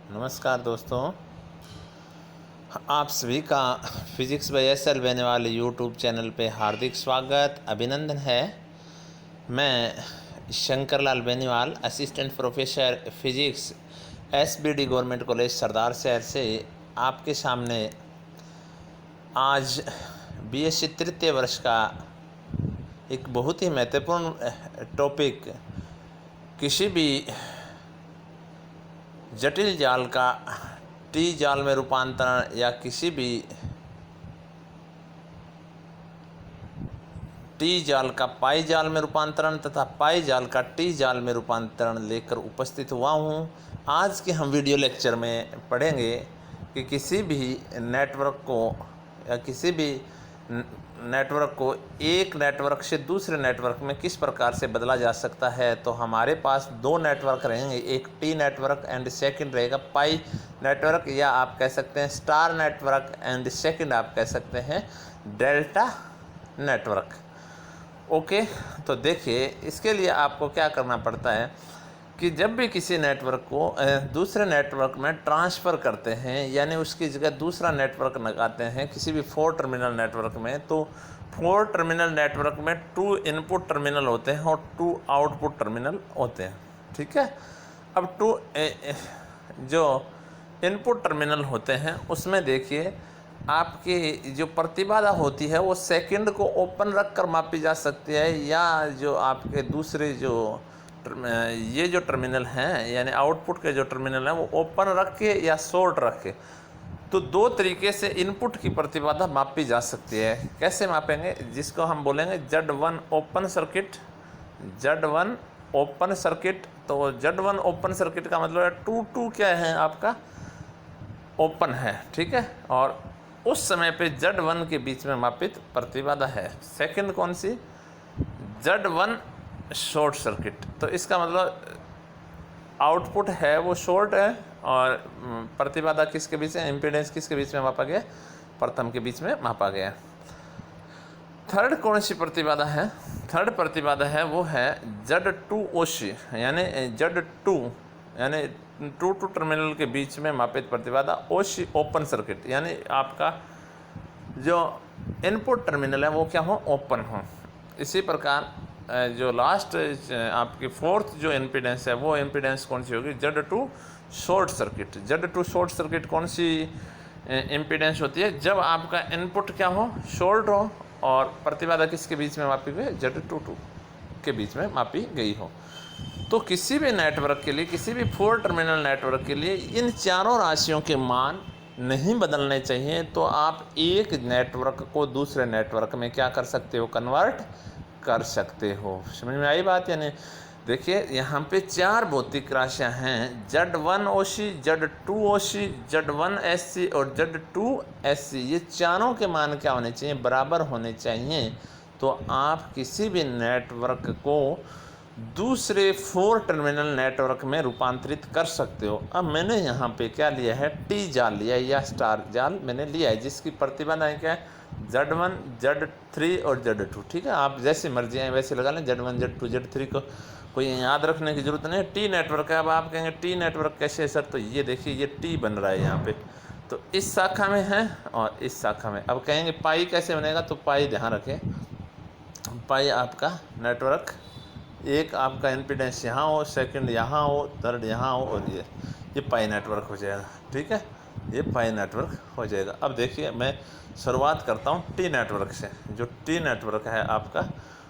नमस्कार दोस्तों, आप सभी का physics by S L. Beniwal YouTube channel पे हार्दिक स्वागत अभिनंदन है। मैं Shankarlal Beniwal, assistant professor physics S B D. Government college Sardarshahar से आपके सामने आज बीएससी तृतीय वर्ष का एक बहुत ही महत्वपूर्ण टॉपिक, किसी भी जटिल जाल का टी जाल में रूपांतरण या किसी भी टी जाल का पाई जाल में रूपांतरण तथा पाई जाल का टी जाल में रूपांतरण लेकर उपस्थित हुआ हूँ। आज के हम वीडियो लेक्चर में पढ़ेंगे कि किसी भी नेटवर्क को या किसी भी नेटवर्क को एक नेटवर्क से दूसरे नेटवर्क में किस प्रकार से बदला जा सकता है। तो हमारे पास दो नेटवर्क रहेंगे, एक टी नेटवर्क एंड सेकंड रहेगा पाई नेटवर्क, या आप कह सकते हैं स्टार नेटवर्क एंड सेकंड आप कह सकते हैं डेल्टा नेटवर्क। ओके, तो देखिए इसके लिए आपको क्या करना पड़ता है कि जब भी किसी नेटवर्क को दूसरे नेटवर्क में ट्रांसफ़र करते हैं, यानी उसकी जगह दूसरा नेटवर्क लगाते हैं किसी भी 4 टर्मिनल नेटवर्क में, तो 4 टर्मिनल नेटवर्क में 2 इनपुट टर्मिनल होते हैं और 2 आउटपुट टर्मिनल होते हैं। ठीक है, अब 2 जो इनपुट टर्मिनल होते हैं उसमें देखिए आपकी जो प्रतिबाधा होती है वो सेकंड को ओपन रख कर मापी जा सकती है, या जो आपके दूसरे जो ये जो टर्मिनल हैं यानी आउटपुट के जो टर्मिनल हैं वो ओपन रख के या शॉर्ट रख के, तो दो तरीके से इनपुट की प्रतिबाधा मापी जा सकती है। कैसे मापेंगे, जिसको हम बोलेंगे Z1 open circuit, Z1 open circuit. तो Z1 ओपन सर्किट का मतलब है 2 क्या है आपका ओपन है, ठीक है, और उस समय पे Z1 के बीच में मापित प्रतिबाधा है। सेकंड कौन सी, Z1 शॉर्ट सर्किट। तो इसका मतलब आउटपुट है वो शॉर्ट है और प्रतिबाधा किसके बीच में, इम्पीडेंस किसके बीच में मापा गया, प्रथम के बीच में मापा गया। थर्ड कौन सी प्रतिबाधा है, थर्ड प्रतिबाधा है वो है Z2 OC, यानी Z2 यानी 2 टर्मिनल के बीच में मापित प्रतिबाधा, OC ओपन सर्किट, यानी आपका जो इनपुट टर्मिनल है वो क्या हो, ओपन हो। इसी प्रकार जो लास्ट आपकी फोर्थ जो इम्पीडेंस है वो इम्पीडेंस कौन सी होगी, Z2 short circuit. Z2 short circuit कौन सी इम्पीडेंस होती है, जब आपका इनपुट क्या हो, शॉर्ट हो और प्रतिबाधा किसके बीच में मापी गई, Z2 के बीच में मापी गई हो। तो किसी भी नेटवर्क के लिए, किसी भी 4 टर्मिनल नेटवर्क के लिए इन चारों राशियों के मान नहीं बदलने चाहिए। तो आप एक नेटवर्क को दूसरे नेटवर्क में क्या कर सकते हो, कन्वर्ट कर सकते हो। समझ में आई बात या नहीं। देखिए यहाँ पे 4 भौतिक राशियाँ हैं, Z1 OC, Z2 OC, Z1 SC और Z2 SC। ये चारों के मान क्या होने चाहिए, बराबर होने चाहिए। तो आप किसी भी नेटवर्क को दूसरे 4 टर्मिनल नेटवर्क में रूपांतरित कर सकते हो। अब मैंने यहाँ पे क्या लिया है, टी जाल लिया है या स्टार जाल मैंने लिया है, जिसकी प्रतिबाधा क्या है, Z1, Z3 और Z2। ठीक है, आप जैसे मर्जी आए वैसे लगा लें, Z1, Z2, Z3 को कोई याद रखने की जरूरत नहीं है। टी नेटवर्क है। अब आप कहेंगे टी नेटवर्क कैसे है सर, तो ये देखिए ये टी बन रहा है यहाँ पे, तो इस शाखा में है और इस शाखा में। अब कहेंगे पाई कैसे बनेगा, तो पाई ध्यान रखें, पाई आपका नेटवर्क एक आपका इम्पीडेंस यहाँ हो, सेकंड यहाँ हो, थर्ड यहाँ हो, और ये पाई नेटवर्क हो जाएगा। ठीक है, ये पाई नेटवर्क हो जाएगा। अब देखिए मैं शुरुआत करता हूँ टी नेटवर्क से। जो टी नेटवर्क है आपका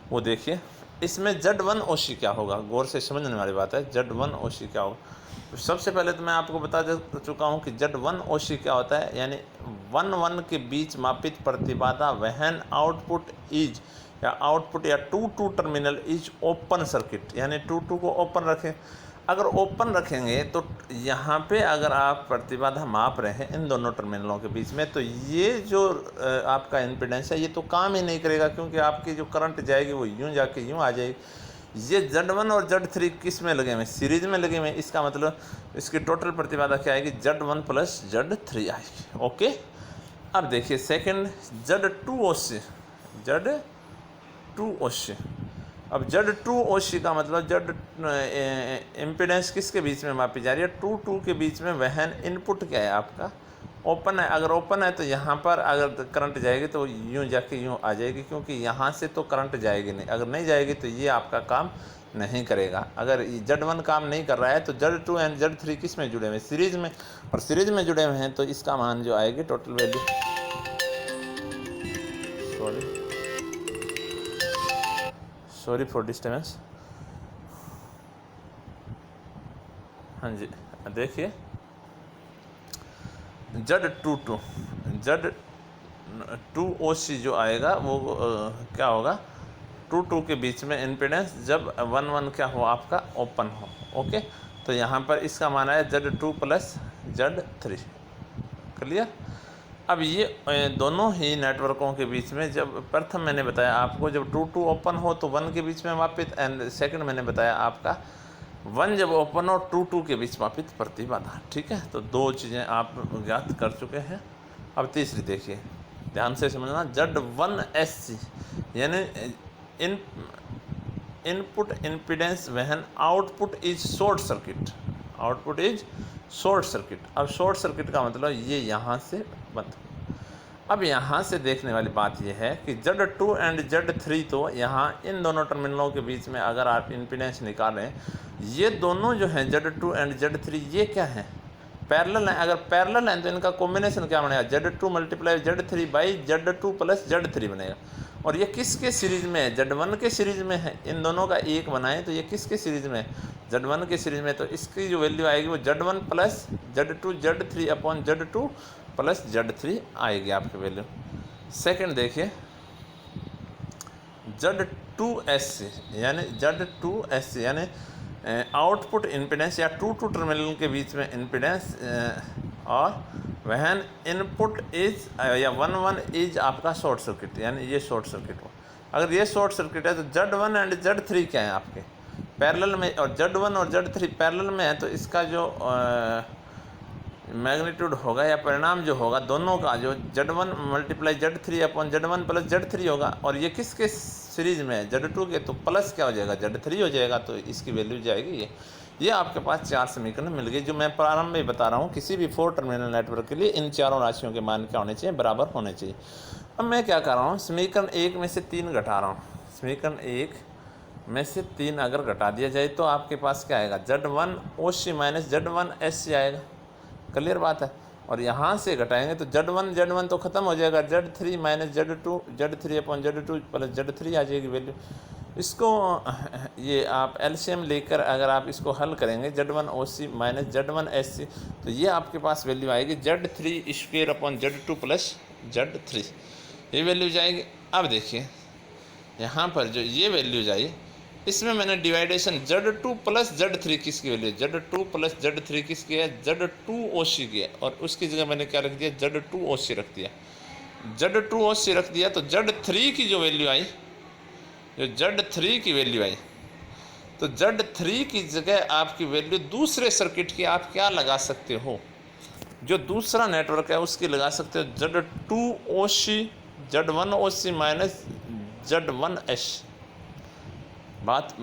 वो देखिए, इसमें Z1 OC क्या होगा, गौर से समझने वाली बात है। Z1 OC क्या होगा, तो सबसे पहले तो मैं आपको बता चुका हूँ कि Z1 OC क्या होता है, यानी 1 के बीच मापित प्रतिबाधा वहन आउटपुट इज या आउटपुट या 2 टर्मिनल इज ओपन सर्किट, यानी 2 को ओपन रखें। अगर ओपन रखेंगे तो यहाँ पे अगर आप प्रतिबाधा माप रहे हैं इन दोनों टर्मिनलों के बीच में, तो ये जो आपका इम्पीडेंस है ये तो काम ही नहीं करेगा, क्योंकि आपकी जो करंट जाएगी वो यूँ जाके यूँ आ जाएगी। ये Z1 और Z3 किस में लगे हुए, सीरीज में लगे हुए। इसका मतलब इसकी टोटल प्रतिबाधा क्या आएगी, Z1 प्लस Z3 आएगी। ओके, अब देखिए second Z2 OC, Z2 OC अब Z2OC का मतलब Z इम्पीडेंस किसके बीच में मापी जा रही है, 2 के बीच में। वहन इनपुट क्या है आपका, ओपन है। अगर ओपन है तो यहाँ पर अगर करंट जाएगी तो यूँ जाके यूँ आ जाएगी, क्योंकि यहाँ से तो करंट जाएगी नहीं। अगर नहीं जाएगी तो ये आपका काम नहीं करेगा। अगर Z1 काम नहीं कर रहा है तो Z2 एंड Z3 किस में जुड़े हुए हैं, सीरीज में, और सीरीज में जुड़े हुए हैं तो इसका मान जो आएगी total value, sorry for disturbance. हाँ जी, देखिए Z2OC जो आएगा वो क्या होगा, 2 के बीच में इम्पीडेंस जब 1 क्या हो आपका ओपन हो। ओके, तो यहाँ पर इसका मान है Z2 + Z3। क्लियर। अब ये दोनों ही नेटवर्कों के बीच में, जब प्रथम मैंने बताया आपको जब 2 ओपन हो तो 1 के बीच में मापित, एंड सेकंड मैंने बताया आपका 1 जब ओपन हो 2 के बीच मापित प्रतिबाधा। ठीक है, तो 2 चीज़ें आप ज्ञात कर चुके हैं। अब तीसरी देखिए, ध्यान से समझना। Z1SC यानी इनपुट इम्पीडेंस वहन output is short circuit, output is short circuit. अब शॉर्ट सर्किट का मतलब ये यहाँ से बंद। अब यहाँ से देखने वाली बात यह है कि Z2 एंड Z3 तो यहाँ इन दोनों टर्मिनलों के बीच में अगर आप इम्पीडेंस निकालें, ये दोनों जो हैं Z2 एंड Z3 ये क्या हैं, पैरेलल हैं। अगर पैरेलल हैं तो इनका कॉम्बिनेशन क्या बनेगा, Z2 × Z3/Z2 + Z3 बनेगा। और ये किसके सीरीज में है, Z1 के सीरीज में है। इन दोनों का एक बनाएं तो ये किसके सीरीज में है, Z1 के सीरीज में। तो इसकी जो वैल्यू आएगी वो Z1 + Z2 Z3/Z2 + Z3 आएगी आपकी वैल्यू। सेकंड देखिए, Z2SC यानी आउटपुट इम्पीडेंस या 2 टर्मिनल के बीच में इम्पीडेंस, और वहन इनपुट इज या 1 इज आपका शॉर्ट सर्किट, यानी ये शॉर्ट सर्किट हो। अगर ये शॉर्ट सर्किट है तो Z1 एंड Z3 क्या है आपके पैरेलल में, और Z1 और Z3 पैरेलल में है, तो इसका जो मैग्नीट्यूड होगा या परिणाम जो होगा दोनों का, जो Z1 × Z3/Z1 + Z3 होगा। और ये किसके सीरीज में है, Z2 के, तो प्लस क्या हो जाएगा, Z3 हो जाएगा। तो इसकी वैल्यू जाएगी ये आपके पास 4 समीकरण मिल गए, जो मैं प्रारंभ में बता रहा हूँ। किसी भी 4 टर्मिनल नेटवर्क के लिए इन चारों राशियों के मान क्या होने चाहिए, बराबर होने चाहिए। अब मैं क्या कर रहा हूँ, समीकरण 1 में से 3 घटा रहा हूँ। समीकरण 1 में से 3 अगर घटा दिया जाए तो आपके पास क्या आएगा, Z1OC - Z1SC आएगा। क्लियर बात है। और यहाँ से घटाएंगे तो Z1 तो ख़त्म हो जाएगा, Z3 - Z2 Z3/Z2 + Z3 आ जाएगी वैल्यू। इसको ये आप एलसीएम लेकर अगर आप इसको हल करेंगे, Z1OC - Z1SC, तो ये आपके पास वैल्यू आएगी Z3² + Z3, ये वैल्यू जाएगी। अब देखिए यहाँ पर जो ये वैल्यू जाए, इसमें मैंने डिवाइडेशन Z2 + Z3 किसकी वैल्यू है, Z2 + Z3 किसकी है, Z2OC की है। और उसकी जगह मैंने क्या रख दिया, Z2OC रख दिया। Z2OC रख दिया तो Z3 की जो वैल्यू आई, जो Z3 की वैल्यू आई, तो Z3 की जगह आपकी वैल्यू दूसरे सर्किट की आप क्या लगा सकते हो, जो दूसरा नेटवर्क है उसकी लगा सकते हो, Z2OC Z1OC - Z1SC। बात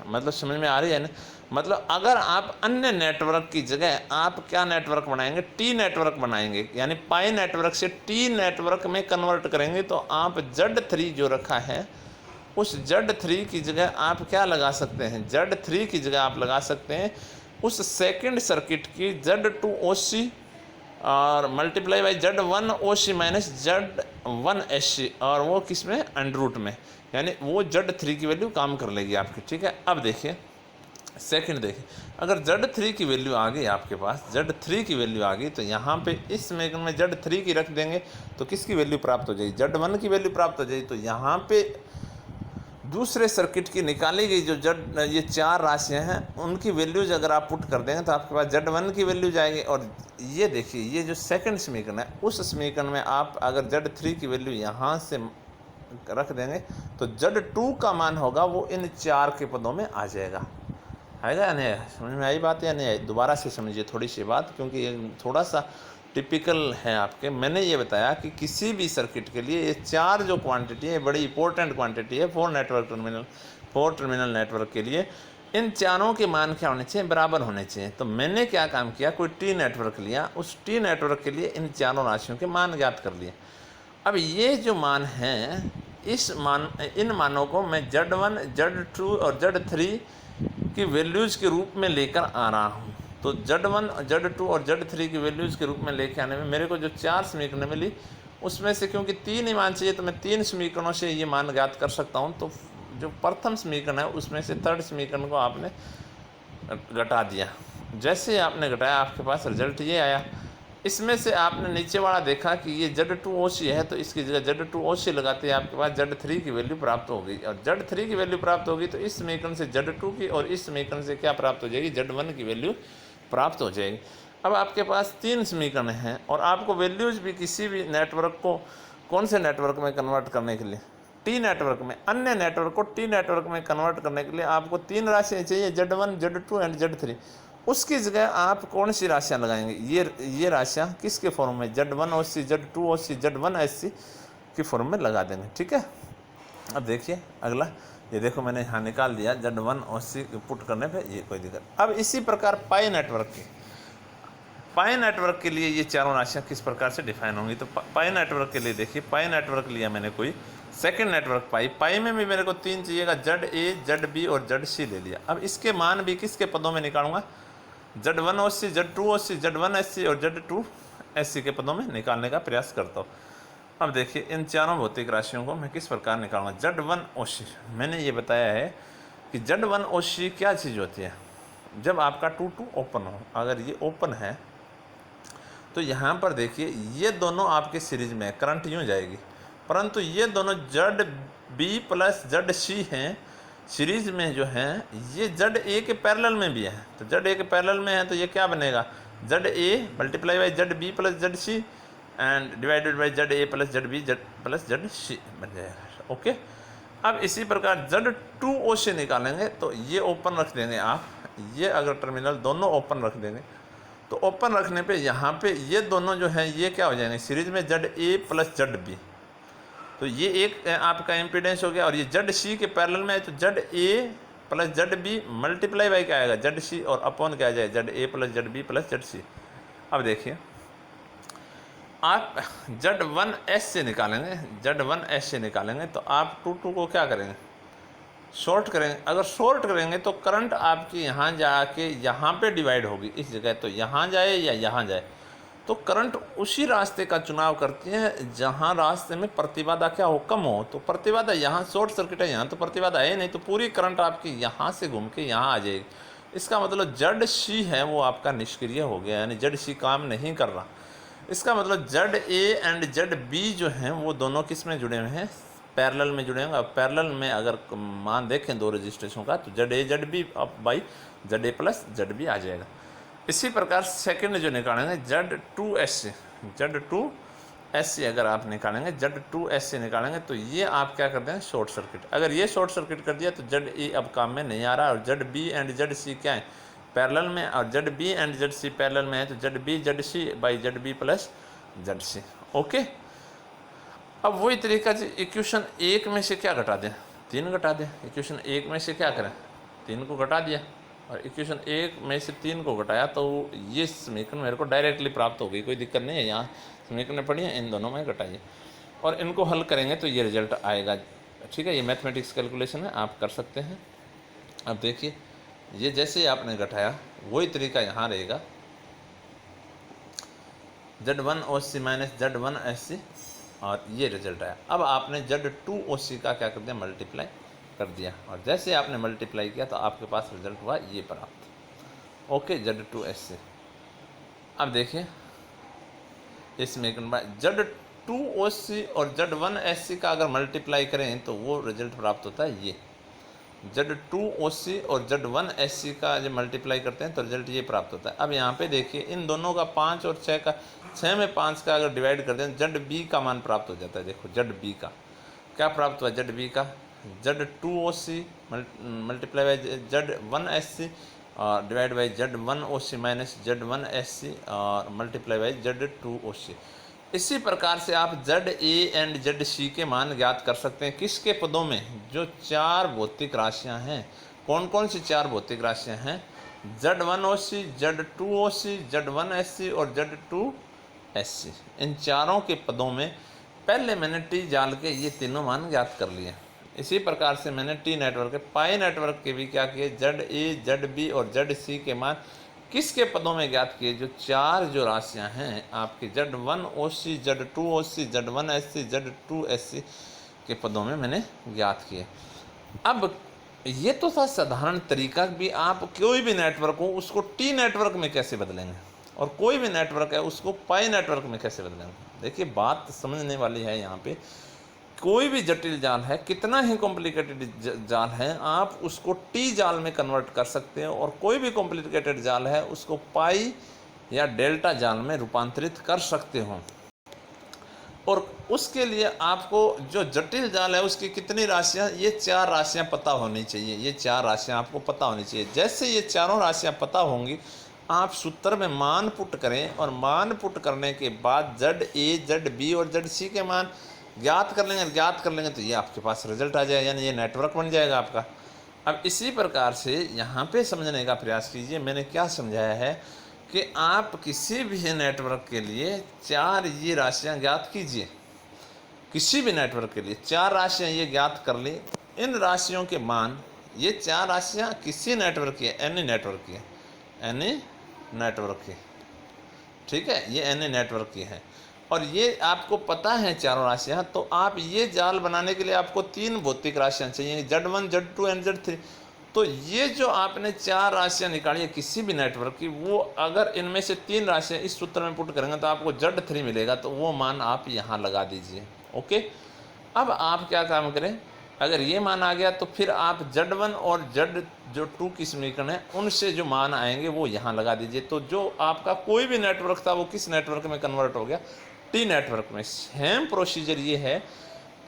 मतलब समझ में आ रही है ना। मतलब अगर आप अन्य नेटवर्क की जगह आप क्या नेटवर्क बनाएंगे, टी नेटवर्क बनाएंगे, यानी पाई नेटवर्क से टी नेटवर्क में कन्वर्ट करेंगे, तो आप Z3 जो रखा है उस Z3 की जगह आप क्या लगा सकते हैं, Z3 की जगह आप लगा सकते हैं उस सेकंड सर्किट की Z2OC और × Z1OC - Z1SC, और वो किस में, √ में, यानी वो Z3 की वैल्यू काम कर लेगी आपकी। ठीक है। अब देखिए सेकंड देखिए, अगर Z3 की वैल्यू आ गई आपके पास, Z3 की वैल्यू आ गई, तो यहाँ पे इस समीकरण में Z3 की रख देंगे तो किसकी वैल्यू प्राप्त हो जाएगी, Z1 की वैल्यू प्राप्त हो जाएगी। तो यहाँ पे दूसरे सर्किट की निकाली गई जो ये 4 राशियाँ हैं उनकी वैल्यूज अगर आप पुट कर देंगे तो आपके पास Z1 की वैल्यू जाएगी। और ये देखिए ये जो सेकंड समीकरण है उस समीकरण में आप अगर Z3 की वैल्यू यहाँ से रख देंगे तो Z2 का मान होगा वो इन 4 के पदों में आ जाएगा। आएगा या नहीं आएगा, समझ में आई बात या नहीं आई? दोबारा से समझिए थोड़ी सी बात, क्योंकि ये थोड़ा सा टिपिकल है आपके। मैंने ये बताया कि किसी भी सर्किट के लिए ये 4 जो क्वांटिटी है बड़ी इंपॉर्टेंट क्वांटिटी है 4 नेटवर्क टर्मिनल। 4 टर्मिनल नेटवर्क के लिए इन चारों के मान क्या होने चाहिए, बराबर होने चाहिए। तो मैंने क्या काम किया, कोई टी नेटवर्क लिया, उस टी नेटवर्क के लिए इन चारों राशियों के मान ज्ञात कर लिए। अब ये जो मान हैं, इन मानों को मैं Z1, Z2 और Z3 की वैल्यूज़ के रूप में लेकर आ रहा हूँ। तो Z1, Z2 और Z3 की वैल्यूज़ के रूप में लेकर आने में मेरे को जो 4 समीकरण मिली, उसमें से क्योंकि 3 ही मान चाहिए तो मैं 3 समीकरणों से ये मान ज्ञात कर सकता हूँ। तो जो प्रथम समीकरण है उसमें से थर्ड समीकरण को आपने घटा दिया। जैसे आपने घटाया आपके पास रिजल्ट ये आया। इसमें से आपने नीचे वाला देखा कि ये Z2OC है, तो इसकी जगह Z2OC लगाते हैं आपके पास Z3 की वैल्यू प्राप्त हो गई। और Z3 की वैल्यू प्राप्त होगी तो इस समीकरण से Z2 की और इस समीकरण से क्या प्राप्त हो जाएगी, Z1 की वैल्यू प्राप्त हो जाएगी। अब आपके पास 3 समीकरण हैं और आपको वैल्यूज़ भी किसी भी नेटवर्क को कौन से नेटवर्क में कन्वर्ट करने के लिए, टी नेटवर्क में, अन्य नेटवर्क को टी नेटवर्क में कन्वर्ट करने के लिए आपको 3 राशियाँ चाहिए, Z1, Z2 एंड Z3। उसकी जगह आप कौन सी राशियाँ लगाएंगे, ये राशियाँ किसके फॉर्म में, Z1OC, Z2OC, Z1SC की फॉर्म में लगा देंगे। ठीक है। अब देखिए अगला, ये देखो मैंने यहाँ निकाल दिया Z1OC पुट करने पे, ये कोई दिक्कत। अब इसी प्रकार पाई नेटवर्क के लिए ये चारों राशियाँ किस प्रकार से डिफाइन होंगी। तो पाई नेटवर्क के लिए देखिए, पाई नेटवर्क लिया मैंने कोई सेकंड नेटवर्क पाई में भी मेरे को 3 चाहिएगा, ZA, ZB और ZC ले लिया। अब इसके मान भी किसके पदों में निकालूंगा, Z1OC, Z2OC, Z1SC और Z2SC के पदों में निकालने का प्रयास करता हूँ। अब देखिए इन चारों भौतिक राशियों को मैं किस प्रकार निकालूंगा। Z1OC मैंने ये बताया है कि Z1OC क्या चीज़ होती है, जब आपका 2 ओपन हो। अगर ये ओपन है तो यहाँ पर देखिए ये दोनों आपके सीरीज में, करंट यूँ जाएगी, परंतु ये दोनों ZB प्लस ZC हैं सीरीज में जो हैं, ये ZA के पैरेलल में भी है। तो ZA के पैरेलल में है तो ये क्या बनेगा, ZA multiply by ZB plus ZC and divided by ZA plus ZB plus ZC बन जाएगा। ओके। अब इसी प्रकार Z2OC निकालेंगे तो ये ओपन रख देंगे आप, ये अगर टर्मिनल दोनों ओपन रख देंगे तो ओपन रखने पे यहाँ पे ये दोनों जो हैं ये क्या हो जाएंगे सीरीज में, ZA प्लस ZB। तो ये एक आपका इम्पीडेंस हो गया। और ये ZC के पैरेलल में है तो ZA plus ZB multiply by क्या आएगा, ZC और अपॉन क्या आ जाए, ZA plus ZB plus ZC। अब देखिए आप Z1S से निकालेंगे, Z1S से निकालेंगे तो आप 2 को क्या करेंगे, शॉर्ट करेंगे। अगर शॉर्ट करेंगे तो करंट आपकी यहाँ जाके यहाँ पे डिवाइड होगी इस जगह, तो यहाँ जाए या यहाँ जाए, तो करंट उसी रास्ते का चुनाव करती है जहाँ रास्ते में प्रतिबाधा क्या हो, कम हो। तो प्रतिबाधा यहाँ शॉर्ट सर्किट है, यहाँ तो प्रतिबाधा है नहीं, तो पूरी करंट आपकी यहाँ से घूम के यहाँ आ जाएगी। इसका मतलब ZC है वो आपका निष्क्रिय हो गया, यानी ZC काम नहीं कर रहा। इसका मतलब ZA एंड ZB जो हैं वो दोनों किस में जुड़े हुए हैं, पैरेलल में जुड़े होंगे। अब पैरेलल में अगर मान देखें दो रजिस्ट्रेशनों का तो ZA ZB अब बाई ZA प्लस ZB आ जाएगा। इसी प्रकार सेकंड जो निकालेंगे Z2SC अगर आप निकालेंगे, Z2SC निकालेंगे तो ये आप क्या कर देंगे, शॉर्ट सर्किट। अगर ये शॉर्ट सर्किट कर दिया तो ZA अब काम में नहीं आ रहा। और ZB एंड ZC क्या है, पैरेलल में, और ZB एंड ZC पैरेलल में है तो ZB ZC by ZB plus ZC। Okay. अब वही तरीका इक्वेशन 1 में से क्या घटा दें, 3 घटा दें। इक्वेशन 1 में से क्या करें, 3 को घटा दिया, और इक्वेशन 1 में से 3 को घटाया तो ये समीकरण मेरे को डायरेक्टली प्राप्त हो गई, कोई दिक्कत नहीं है। यहाँ समीकरण पढ़ी है, इन दोनों में घटाइए और इनको हल करेंगे तो ये रिजल्ट आएगा। ठीक है, ये मैथमेटिक्स कैलकुलेशन है, आप कर सकते हैं। अब देखिए ये जैसे ही आपने घटाया वही तरीका यहाँ रहेगा, Z1OC माइनस Z1SC, और ये रिजल्ट आया। अब आपने Z2OC का क्या कर दिया, मल्टीप्लाई कर दिया, और जैसे आपने मल्टीप्लाई किया तो आपके पास रिजल्ट हुआ ये प्राप्त। Okay, Z2SC। अब देखिए इसमें Z2OC और Z1SC का अगर मल्टीप्लाई करें तो वो रिजल्ट प्राप्त होता है ये। Z2OC और Z1SC का जब मल्टीप्लाई करते हैं तो रिजल्ट ये प्राप्त होता है। अब यहाँ पे देखिए इन दोनों का 5 और 6 का, 6 में 5 का अगर डिवाइड करते हैं ZB का मान प्राप्त हो जाता है। देखो ZB का क्या प्राप्त हुआ, ZB का Z2OC मल्टीप्लाई बाई Z1SC और divide by Z1OC minus Z1SC और मल्टीप्लाई बाई Z2OC। इसी प्रकार से आप ZA एंड ZC के मान ज्ञात कर सकते हैं। किसके पदों में? जो 4 भौतिक राशियां हैं। कौन कौन सी 4 भौतिक राशियां हैं? Z1OC, Z2OC, Z1SC और Z2SC। इन चारों के पदों में पहले मैंने टी जाल के ये तीनों मान ज्ञात कर लिए। इसी प्रकार से मैंने टी नेटवर्क के, पाई नेटवर्क के भी क्या किए? ZA, ZB और ZC के मान किसके पदों में ज्ञात किए? जो 4 जो राशियां हैं आपकी Z1OC, Z2OC, Z1SC, Z2SC के पदों में मैंने ज्ञात किए। अब ये तो था साधारण तरीका भी आप कोई भी नेटवर्क हो उसको टी नेटवर्क में कैसे बदलेंगे, और कोई भी नेटवर्क है उसको पाई नेटवर्क में कैसे बदलेंगे। देखिए बात समझने वाली है यहाँ पे। कोई भी जटिल जाल है, कितना ही कॉम्प्लिकेटेड जाल है, आप उसको टी जाल में कन्वर्ट कर सकते हैं, और कोई भी कॉम्प्लिकेटेड जाल है उसको पाई या डेल्टा जाल में रूपांतरित कर सकते हो। और उसके लिए आपको जो जटिल जाल है उसकी कितनी राशियां, ये 4 राशियां पता होनी चाहिए। ये 4 राशियां आपको पता होनी चाहिए। जैसे ये चारों राशियां पता होंगी, आप सूत्र में मान पुट करें, और मान पुट करने के बाद ZA, ZB और ZC के मान ज्ञात कर लेंगे तो ये आपके पास रिजल्ट आ जाएगा, यानी ये नेटवर्क बन जाएगा आपका। अब इसी प्रकार से यहाँ पे समझने का प्रयास कीजिए। मैंने क्या समझाया है कि आप किसी भी नेटवर्क के लिए 4 ये राशियाँ ज्ञात कीजिए। किसी भी नेटवर्क के लिए 4 राशियाँ ये ज्ञात कर ली। इन राशियों के मान, ये 4 राशियाँ किसी नेटवर्क की है, एनी नेटवर्क की है, एनी नेटवर्क की, ठीक है, ये एनी नेटवर्क की है, और ये आपको पता है 4 राशियाँ। तो आप ये जाल बनाने के लिए आपको 3 भौतिक राशियाँ चाहिए, Z1, Z2 एंड Z3। तो ये जो आपने 4 राशियाँ निकाली है किसी भी नेटवर्क की, वो अगर इनमें से 3 राशियाँ इस सूत्र में पुट करेंगे तो आपको Z3 मिलेगा। तो वो मान आप यहाँ लगा दीजिए। ओके, अब आप क्या काम करें, अगर ये मान आ गया तो फिर आप Z1 और Z2 की समीकरण है उनसे जो मान आएंगे वो यहाँ लगा दीजिए। तो जो आपका कोई भी नेटवर्क था वो किस नेटवर्क में कन्वर्ट हो गया? टी नेटवर्क में। सेम प्रोसीजर ये है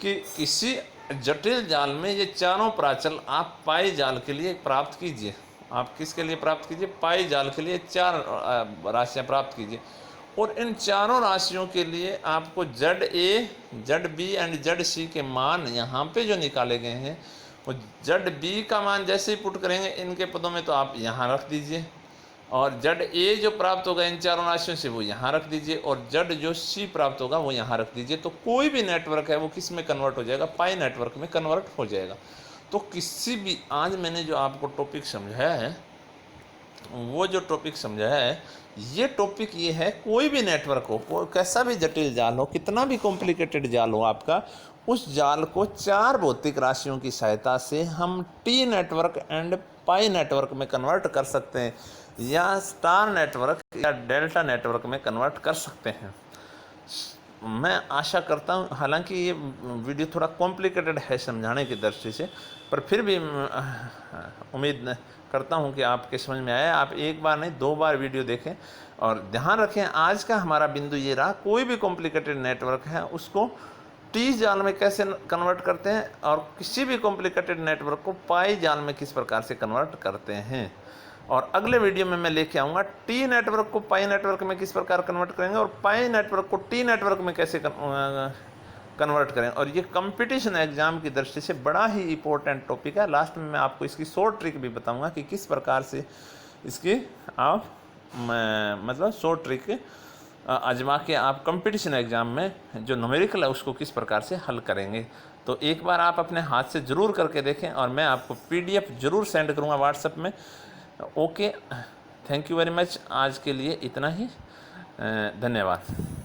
कि किसी जटिल जाल में ये चारों प्राचल आप पाई जाल के लिए प्राप्त कीजिए। आप किसके लिए प्राप्त कीजिए? पाई जाल के लिए 4 राशियाँ प्राप्त कीजिए, और इन चारों राशियों के लिए आपको ZA, ZB एंड ZC के मान यहाँ पे जो निकाले गए हैं, वो ZB का मान जैसे ही पुट करेंगे इनके पदों में तो आप यहाँ रख दीजिए, और ZA जो प्राप्त होगा इन चारों राशियों से वो यहाँ रख दीजिए, और ZC प्राप्त होगा वो यहाँ रख दीजिए। तो कोई भी नेटवर्क है वो किस में कन्वर्ट हो जाएगा? पाई नेटवर्क में कन्वर्ट हो जाएगा। तो किसी भी, आज मैंने जो आपको टॉपिक समझाया है, वो जो टॉपिक समझाया है, ये टॉपिक ये है, कोई भी नेटवर्क हो, कैसा भी जटिल जाल हो, कितना भी कॉम्प्लिकेटेड जाल हो आपका, उस जाल को 4 भौतिक राशियों की सहायता से हम T network and pi network में कन्वर्ट कर सकते हैं, या स्टार नेटवर्क या डेल्टा नेटवर्क में कन्वर्ट कर सकते हैं। मैं आशा करता हूँ, हालांकि ये वीडियो थोड़ा कॉम्प्लिकेटेड है समझाने की दृष्टि से, पर फिर भी उम्मीद करता हूँ कि आपके समझ में आया। आप एक बार नहीं 2 बार वीडियो देखें, और ध्यान रखें आज का हमारा बिंदु ये रहा, कोई भी कॉम्प्लिकेटेड नेटवर्क है उसको टी जाल में कैसे कन्वर्ट करते हैं, और किसी भी कॉम्प्लिकेटेड नेटवर्क को पाई जाल में किस प्रकार से कन्वर्ट करते हैं। और अगले वीडियो में मैं लेके आऊँगा टी नेटवर्क को पाई नेटवर्क में किस प्रकार कन्वर्ट करेंगे, और पाई नेटवर्क को टी नेटवर्क में कैसे कन्वर्ट करें। और ये कंपटीशन एग्जाम की दृष्टि से बड़ा ही इंपॉर्टेंट टॉपिक है। लास्ट में मैं आपको इसकी शॉर्ट ट्रिक भी बताऊंगा कि किस प्रकार से इसकी आप मतलब शॉर्ट ट्रिक आजमा के आप कंपटीशन एग्जाम में जो न्यूमेरिकल है उसको किस प्रकार से हल करेंगे। तो एक बार आप अपने हाथ से ज़रूर करके देखें, और मैं आपको PDF ज़रूर सेंड करूँगा व्हाट्सएप में। Okay, thank you very much. आज के लिए इतना ही, धन्यवाद।